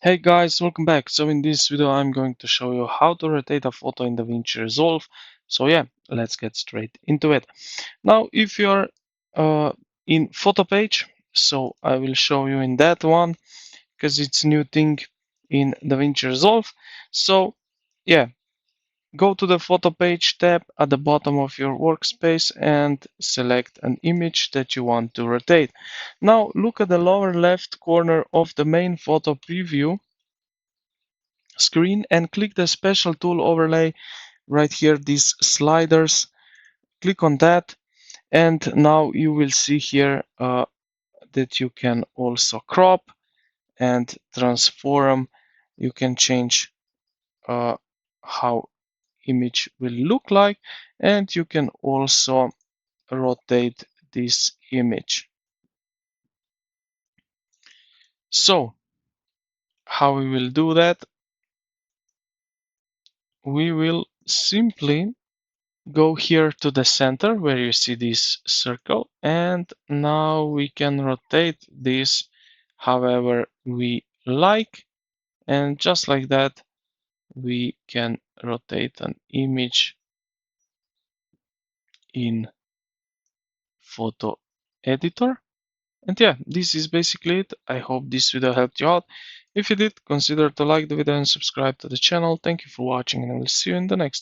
Hey guys, welcome back. So in this video I'm going to show you how to rotate a photo in DaVinci Resolve. So yeah, let's get straight into it. Now if you're in photo page, so I will show you in that one because it's new thing in DaVinci Resolve. So yeah, go to the photo page tab at the bottom of your workspace and select an image that you want to rotate. Now look at the lower left corner of the main photo preview screen and click the special tool overlay right here, these sliders. Click on that, and now you will see here that you can also crop and transform. You can change how image will look like, and you can also rotate this image. So how we will do that? We will simply go here to the center where you see this circle, and now we can rotate this however we like, and just like that we can rotate an image in photo editor. And yeah, this is basically it. I hope this video helped you out. If you did, consider to like the video and subscribe to the channel. Thank you for watching, and I will see you in the next